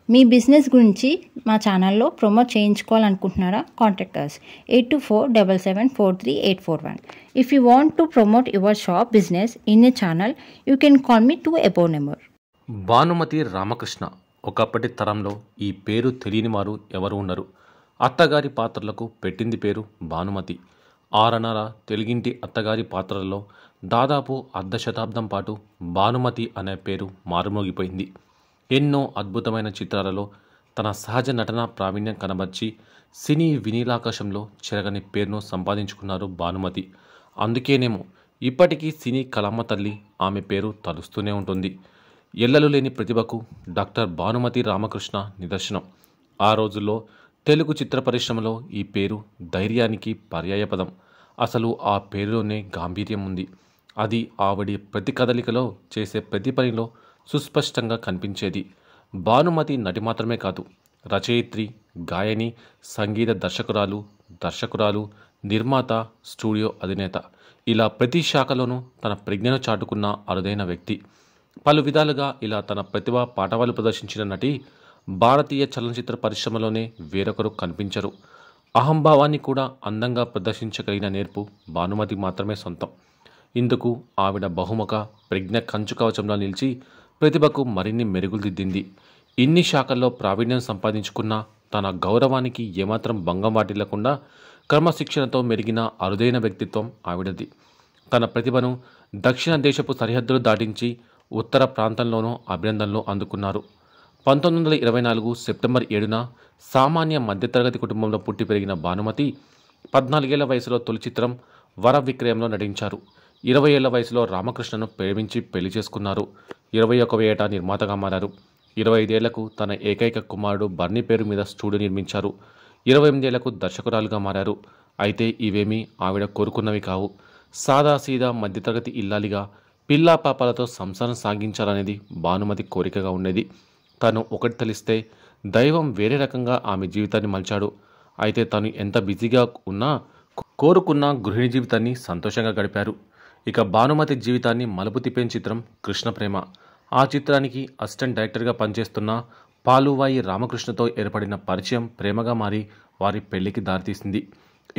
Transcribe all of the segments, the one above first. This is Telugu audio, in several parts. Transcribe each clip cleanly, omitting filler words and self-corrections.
మీ బిజినెస్ గురించి మా ఛానల్లో ప్రమోట్ చేయించుకోవాలనుకుంటున్నారా? Contact us 8247743841. If you want to promote your shop business in a channel, you can call me to above number. Bhanumathi Ramakrishna. ఒకప్పటి తరంలో ఈ పేరు తెలియని వారు ఎవరు ఉండరు. అత్తగారి పాత్రలకు పెట్టింది పేరు భానుమతి. ఆరనర తెలుగింటి అత్తగారి పాత్రలలో దాదాపు అర్ధ శతాబ్దం పాటు భానుమతి అనే పేరు మారుమోగిపోయింది. ఎన్నో అద్భుతమైన చిత్రాలలో తన సహజ నటన ప్రావీణ్యం కనబర్చి సినీ వినీలాకాశంలో చెరగని పేరును సంపాదించుకున్నారు భానుమతి. అందుకేనేమో ఇప్పటికీ సినీ కళమ్మ తల్లి ఆమె పేరు తలుస్తూనే ఉంటుంది. ఎల్లలు లేని ప్రతిభకు డాక్టర్ భానుమతి రామకృష్ణ నిదర్శనం. ఆ రోజుల్లో తెలుగు చిత్ర పరిశ్రమలో ఈ పేరు ధైర్యానికి పర్యాయపదం. అసలు ఆ పేరులోనే గాంభీర్యం ఉంది. అది ఆవిడి ప్రతి కదలికలో చేసే ప్రతి పనిలో సుస్పష్టంగా కనిపించేది. భానుమతి నటి మాత్రమే కాదు, రచయిత్రి, గాయని, సంగీత దర్శకురాలు, నిర్మాత, స్టూడియో అధినేత, ఇలా ప్రతి శాఖలోనూ తన ప్రజ్ఞను చాటుకున్న అరుదైన వ్యక్తి. పలు విధాలుగా ఇలా తన ప్రతిభ పాటవాలు ప్రదర్శించిన నటి భారతీయ చలనచిత్ర పరిశ్రమలోనే వేరొకరు కనిపించరు. అహంభావాన్ని కూడా అందంగా ప్రదర్శించగలిగిన నేర్పు భానుమతి మాత్రమే సొంతం. ఇందుకు ఆవిడ బహుముఖ ప్రజ్ఞ కంచు కవచంలో నిలిచి ప్రతిభకు మరిన్ని మెరుగులు దిద్దింది. ఇన్ని శాఖల్లో ప్రావీణ్యం సంపాదించుకున్న తన గౌరవానికి ఏమాత్రం భంగం వాటిల్లకుండా క్రమశిక్షణతో మెరిగిన అరుదైన వ్యక్తిత్వం ఆవిడది. తన ప్రతిభను దక్షిణ దేశపు సరిహద్దులు దాటించి ఉత్తర ప్రాంతంలోనూ అభినందనలు అందుకున్నారు. 1924 సెప్టెంబర్ 7న సామాన్య మధ్యతరగతి కుటుంబంలో పుట్టి పెరిగిన భానుమతి 14 ఏళ్ల వయసులో తొలి చిత్రం వర విక్రయంలో నటించారు. 20 ఏళ్ల వయసులో రామకృష్ణను ప్రేమించి పెళ్లి చేసుకున్నారు. 21వ ఏట నిర్మాతగా మారారు. 25 ఏళ్లకు తన ఏకైక కుమారుడు బర్నీ పేరు మీద స్టూడియో నిర్మించారు. 28 ఏళ్లకు దర్శకురాలుగా మారారు. అయితే ఇవేమీ ఆవిడ కోరుకున్నవి కావు. సాదాసీదా మధ్యతరగతి ఇల్లాలిగా పిల్లా పాపాలతో సంసారం సాగించాలనేది భానుమతి కోరికగా ఉండేది. తను ఒకటి తెలిస్తే దైవం వేరే రకంగా ఆమె జీవితాన్ని మలిచాడు. అయితే తను ఎంత బిజీగా ఉన్నా కోరుకున్న గృహిణి జీవితాన్ని సంతోషంగా గడిపారు. ఇక భానుమతి జీవితాన్ని మలుపు తిప్పిన చిత్రం కృష్ణప్రేమ. ఆ చిత్రానికి అసిస్టెంట్ డైరెక్టర్గా పనిచేస్తున్న పాలువాయి రామకృష్ణతో ఏర్పడిన పరిచయం ప్రేమగా మారి వారి పెళ్లికి దారితీసింది.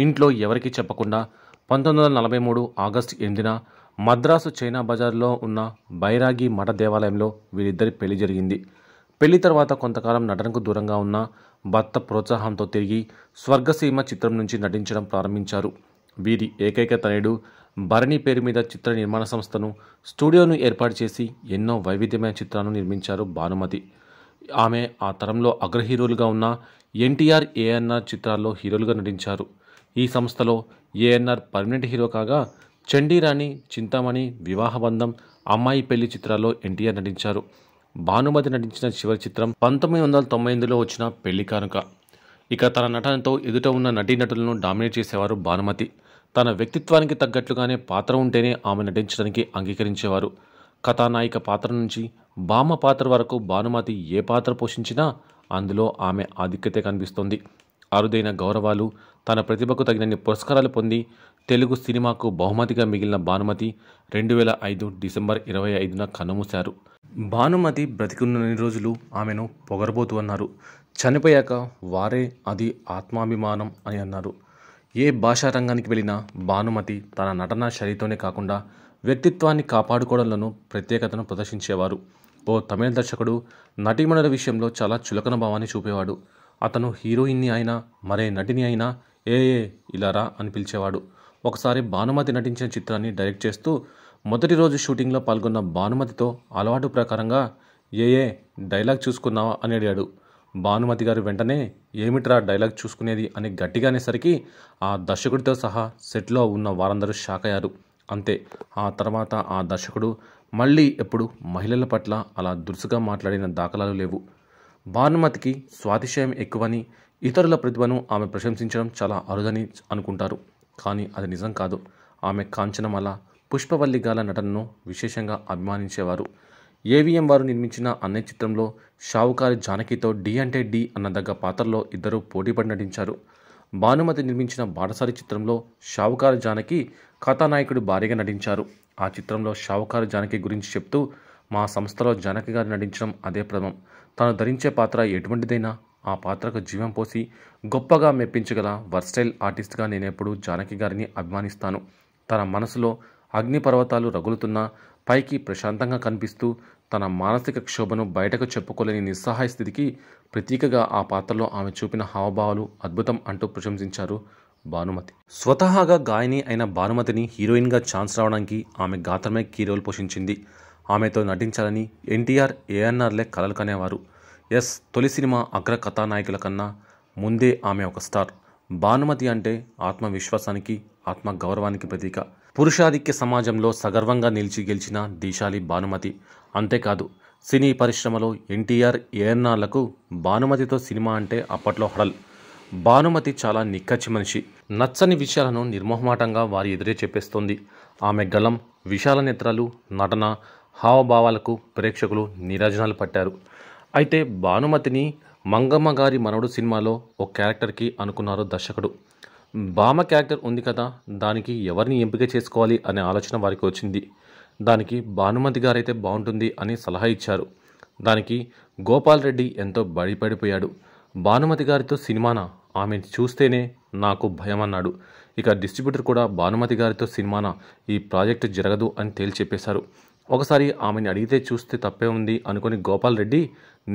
ఇంట్లో ఎవరికీ చెప్పకుండా 1943 ఆగస్టు 8న మద్రాసు చైనా బజార్లో ఉన్న బైరాగి మఠ దేవాలయంలో వీరిద్దరి పెళ్లి జరిగింది. పెళ్లి తర్వాత కొంతకాలం నటనకు దూరంగా ఉన్న భర్త ప్రోత్సాహంతో తిరిగి స్వర్గసీమ చిత్రం నుంచి నటించడం ప్రారంభించారు. వీరి ఏకైక తనయుడు భరణి పేరు మీద చిత్ర నిర్మాణ సంస్థను, స్టూడియోను ఏర్పాటు చేసి ఎన్నో వైవిధ్యమైన చిత్రాలను నిర్మించారు భానుమతి. ఆమె ఆ తరంలో అగ్ర హీరోలుగా ఉన్న ఎన్టీఆర్, ఏఎన్ఆర్ చిత్రాల్లో హీరోలుగా నటించారు. ఈ సంస్థలో ఏఎన్ఆర్ పర్మనెంట్ హీరో కాగా చండీరాణి, చింతామణి, వివాహబంధం, అమ్మాయి పెళ్లి చిత్రాల్లో ఎన్టీఆర్ నటించారు. భానుమతి నటించిన చివరి చిత్రం 1998లో వచ్చిన పెళ్లి కానుక. ఇక తన నటనతో ఎదుట ఉన్న నటీనటులను డామినేట్ చేసేవారు భానుమతి. తన వ్యక్తిత్వానికి తగ్గట్లుగానే పాత్ర ఉంటేనే ఆమె నటించడానికి అంగీకరించేవారు. కథానాయిక పాత్ర నుంచి బామ్మ పాత్ర వరకు భానుమతి ఏ పాత్ర పోషించినా అందులో ఆమె ఆధిక్యత కనిపిస్తోంది. అరుదైన గౌరవాలు, తన ప్రతిభకు తగినన్ని పురస్కారాలు పొంది తెలుగు సినిమాకు బహుమతిగా మిగిలిన భానుమతి 2005 డిసెంబర్ 25న కన్నుమూశారు. భానుమతి బ్రతికున్నన్ని రోజులు ఆమెను పొగరబోతు అన్నారు. చనిపోయాక వారే అది ఆత్మాభిమానం అని అన్నారు. ఏ భాషా రంగానికి వెళ్ళినా భానుమతి తన నటనా శైలితోనే కాకుండా వ్యక్తిత్వాన్ని కాపాడుకోవడంలోనూ ప్రత్యేకతను ప్రదర్శించేవారు. ఓ తమిళ దర్శకుడు నటీమణుల విషయంలో చాలా చులకన భావాన్ని చూపేవాడు. అతను హీరోయిన్ని అయినా మరే నటిని అయినా ఏ ఇలా రా అని పిలిచేవాడు. ఒకసారి భానుమతి నటించిన చిత్రాన్ని డైరెక్ట్ చేస్తూ మొదటి రోజు షూటింగ్లో పాల్గొన్న భానుమతితో అలవాటు ప్రకారంగా ఏ డైలాగ్ చూసుకున్నావా అని అడిగాడు. భానుమతి గారు వెంటనే ఏమిట్రా డైలాగ్ చూసుకునేది అని గట్టిగా అనేసరికి ఆ దర్శకుడితో సహా సెట్లో ఉన్న వారందరూ షాక్ అయ్యారు. అంతే, ఆ తర్వాత ఆ దర్శకుడు మళ్ళీ ఎప్పుడు మహిళల పట్ల అలా దురుసుగా మాట్లాడిన దాఖలాలు లేవు. భానుమతికి స్వాతిశయం ఎక్కువని, ఇతరుల ప్రతిభను ఆమె ప్రశంసించడం చాలా అరుదని అనుకుంటారు. కానీ అది నిజం కాదు. ఆమె కాంచనమాల, పుష్పవల్లిగాల నటనను విశేషంగా అభిమానించేవారు. ఏవిఎం వారు నిర్మించిన అన్నయ్య చిత్రంలో షావుకారి జానకితో డి అంటే డి అన్నదగ్గ పాత్రలో ఇద్దరు పోటీపడి నటించారు. భానుమతి నిర్మించిన బాటసారి చిత్రంలో షావుకారి జానకి కథానాయకుడి భార్యగా నటించారు. ఆ చిత్రంలో షావుకారి జానకి గురించి చెప్తూ, మా సంస్థలో జానకి గారు నటించడం అదే ప్రథమం. తాను ధరించే పాత్ర ఎటువంటిదైనా ఆ పాత్రకు జీవం పోసి గొప్పగా మెప్పించగల వర్స్టైల్ ఆర్టిస్ట్గా నేనెప్పుడు జానకి గారిని అభిమానిస్తాను. తన మనసులో అగ్నిపర్వతాలు రగులుతున్నా పైకి ప్రశాంతంగా కనిపిస్తూ తన మానసిక క్షోభను బయటకు చెప్పుకోలేని నిస్సహాయ స్థితికి ప్రతీకగా ఆ పాత్రలో ఆమె చూపిన హావభావాలు అద్భుతం అంటూ ప్రశంసించారు భానుమతి. స్వతహాగా గాయని అయిన భానుమతిని హీరోయిన్గా ఛాన్స్ రావడానికి ఆమె గాత్రమే కీ రోల్ పోషించింది. ఆమెతో నటించాలని ఎన్టీఆర్, ఏఎన్ఆర్లే కలలు కనేవారు. తొలి సినిమా అగ్ర కథానాయకుల కన్నా ముందే ఆమె ఒక స్టార్. భానుమతి అంటే ఆత్మవిశ్వాసానికి, ఆత్మగౌరవానికి ప్రతీక. పురుషాధిక్య సమాజంలో సగర్వంగా నిలిచి గెలిచిన దీశాలి భానుమతి. అంతేకాదు, సినీ పరిశ్రమలో ఎన్టీఆర్, ఏఎన్ఆర్లకు భానుమతితో సినిమా అంటే అప్పట్లో హడల్. భానుమతి చాలా నిక్కచ్చి మనిషి. నచ్చని విషయాలను నిర్మోహమాటంగా వారి ఎదురే చెప్పేస్తోంది. ఆమె గళం, విశాల నేత్రాలు, నటన, హావభావాలకు ప్రేక్షకులు నీరాజనాలు పట్టారు. అయితే భానుమతిని మంగమ్మ గారి మనవడు సినిమాలో ఓ క్యారెక్టర్కి అనుకున్నారు దర్శకుడు. భామ క్యారెక్టర్ ఉంది కదా, దానికి ఎవరిని ఎంపిక చేసుకోవాలి అనే ఆలోచన వారికి వచ్చింది. దానికి భానుమతి గారైతే బాగుంటుంది అని సలహా ఇచ్చారు. దానికి గోపాల్ రెడ్డి ఎంతో భయపడిపోయాడు. భానుమతి గారితో సినిమానా, ఆమెను చూస్తేనే నాకు భయం అన్నాడు. ఇక డిస్ట్రిబ్యూటర్ కూడా భానుమతి గారితో సినిమానా, ఈ ప్రాజెక్టు జరగదు అని తేల్చి చెప్పేశారు. ఒకసారి ఆమెని అడిగితే చూస్తే తప్పే ఉంది అనుకుని గోపాల్ రెడ్డి,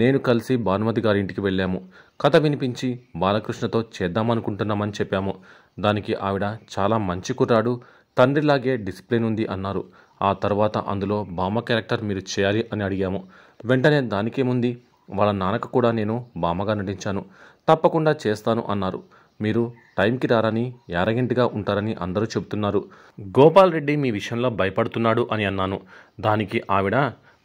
నేను కలిసి భానుమతి గారి ఇంటికి వెళ్ళాము. కథ వినిపించి బాలకృష్ణతో చేద్దామనుకుంటున్నామని చెప్పాము. దానికి ఆవిడ చాలా మంచి కుర్రాడు, తండ్రిలాగే డిసిప్లిన్ ఉంది అన్నారు. ఆ తర్వాత అందులో బామ్మ క్యారెక్టర్ మీరు చేయాలి అని అడిగాము. వెంటనే దానికేముంది, వాళ్ళ నాన్నకు కూడా నేను బామ్మగా నటించాను, తప్పకుండా చేస్తాను అన్నారు. మీరు టైంకి రారని, యారగెంట్గా ఉంటారని అందరూ చెబుతున్నారు. గోపాల్ రెడ్డి మీ విషయంలో భయపడుతున్నాడు అని అన్నాను. దానికి ఆవిడ,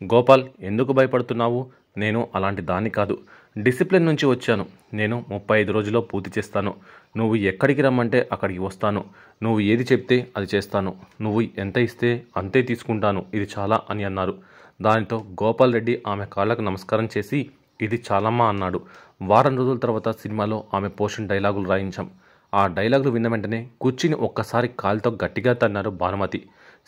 గోపాల్ ఎందుకు భయపడుతున్నావు, నేను అలాంటి దాన్ని కాదు, డిసిప్లిన్ నుంచి వచ్చాను. నేను 35 రోజుల్లో పూర్తి చేస్తాను. నువ్వు ఎక్కడికి రమ్మంటే అక్కడికి వస్తాను. నువ్వు ఏది చెప్తే అది చేస్తాను. నువ్వు ఎంత ఇస్తే అంతే తీసుకుంటాను, ఇది చాలా అని అన్నారు. దానితో గోపాల్ రెడ్డి ఆమె కాళ్ళకు నమస్కారం చేసి, ఇది చాలమ్మా అన్నాడు. వారం రోజుల తర్వాత సినిమాలో ఆమె పోషన్ డైలాగులు రాయించాం. ఆ డైలాగులు విన్న వెంటనే కూర్చుని ఒక్కసారి కాలుతో గట్టిగా తన్నారు భానుమతి.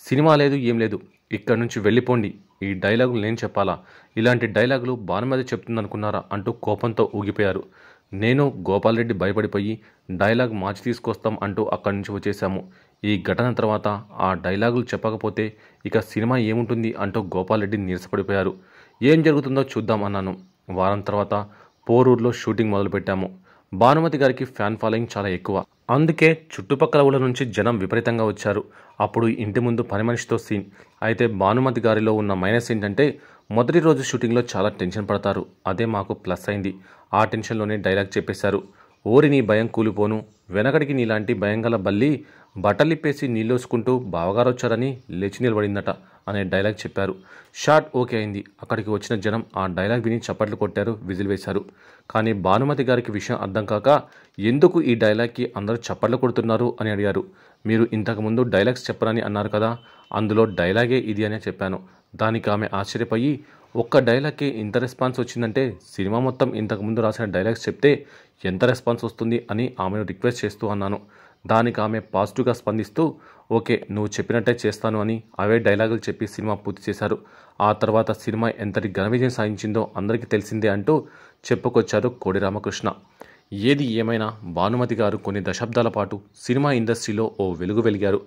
సినిమా లేదు, ఏం లేదు, ఇక్కడి నుంచి వెళ్ళిపోండి, ఈ డైలాగులు నేను చెప్పాలా, ఇలాంటి డైలాగులు భానుమతి చెప్తుందనుకున్నారా అంటూ కోపంతో ఊగిపోయారు. నేను గోపాల్ రెడ్డి భయపడిపోయి డైలాగ్ మార్చి తీసుకొస్తాం అంటూ అక్కడి నుంచి వచ్చేసాము. ఈ ఘటన తర్వాత ఆ డైలాగులు చెప్పకపోతే ఇక సినిమా ఏముంటుంది అంటూ గోపాల్ రెడ్డి నీరసపడిపోయారు. ఏం జరుగుతుందో చూద్దాం అన్నాను. వారం తర్వాత పోరూరులో షూటింగ్ మొదలుపెట్టాము. భానుమతి గారికి ఫ్యాన్ ఫాలోయింగ్ చాలా ఎక్కువ. అందుకే చుట్టుపక్కల ఊళ్ళ నుంచి జనం విపరీతంగా వచ్చారు. అప్పుడు ఇంటి ముందు పని మనిషితో సీన్. అయితే భానుమతి గారిలో ఉన్న మైనస్ ఏంటంటే మొదటి రోజు షూటింగ్లో చాలా టెన్షన్ పడతారు. అదే మాకు ప్లస్ అయింది. ఆ టెన్షన్లోనే డైలాగ్ చెప్పేశారు. ఓరి నీ భయం కూలిపోను, వెనకడికి నీలాంటి భయంగల బల్లి బట్టలిప్పేసి నీళ్ళోసుకుంటూ బావగారు వచ్చారని లేచి నిలబడిందట అనే డైలాగ్ చెప్పారు. షాట్ ఓకే అయింది. అక్కడికి వచ్చిన జనం ఆ డైలాగ్ విని చప్పట్లు కొట్టారు, విజిల్ వేశారు. కానీ భానుమతి గారికి విషయం అర్థం కాక, ఎందుకు ఈ డైలాగ్కి అందరూ చప్పట్లు కొడుతున్నారు అని అడిగారు. మీరు ఇంతకుముందు డైలాగ్స్ చెప్పరని అన్నారు కదా, అందులో డైలాగే ఇది అని చెప్పాను. దానికి ఆమె ఆశ్చర్యపోయి, ఒక్క డైలాగ్కి ఇంత రెస్పాన్స్ వచ్చిందంటే సినిమా మొత్తం ఇంతకుముందు రాసిన డైలాగ్స్ చెప్తే ఎంత రెస్పాన్స్ వస్తుంది అని ఆమెను రిక్వెస్ట్ చేస్తూ అన్నాను. దానికి ఆమె పాజిటివ్గా స్పందిస్తూ, ఓకే నువ్వు చెప్పినట్టే చేస్తాను అని అవే డైలాగులు చెప్పి సినిమా పూర్తి చేశారు. ఆ తర్వాత సినిమా ఎంతటి ఘన విజయం సాధించిందో అందరికీ తెలిసిందే అంటూ చెప్పుకొచ్చారు కోడి రామకృష్ణ. ఏది ఏమైనా భానుమతి గారు కొన్ని దశాబ్దాల పాటు సినిమా ఇండస్ట్రీలో ఓ వెలుగు వెలిగారు.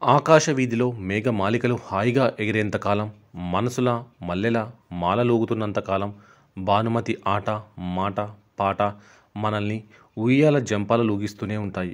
ఆకాశ వీధిలో మేఘమాలికలు హాయిగా ఎగిరేంతకాలం, మనసులా మల్లెలా మాలలూగుతున్నంతకాలం భానుమతి ఆట, మాట, పాట మనల్ని ఉయ్యాల జంపాల లూగిస్తూనే ఉంటాయి.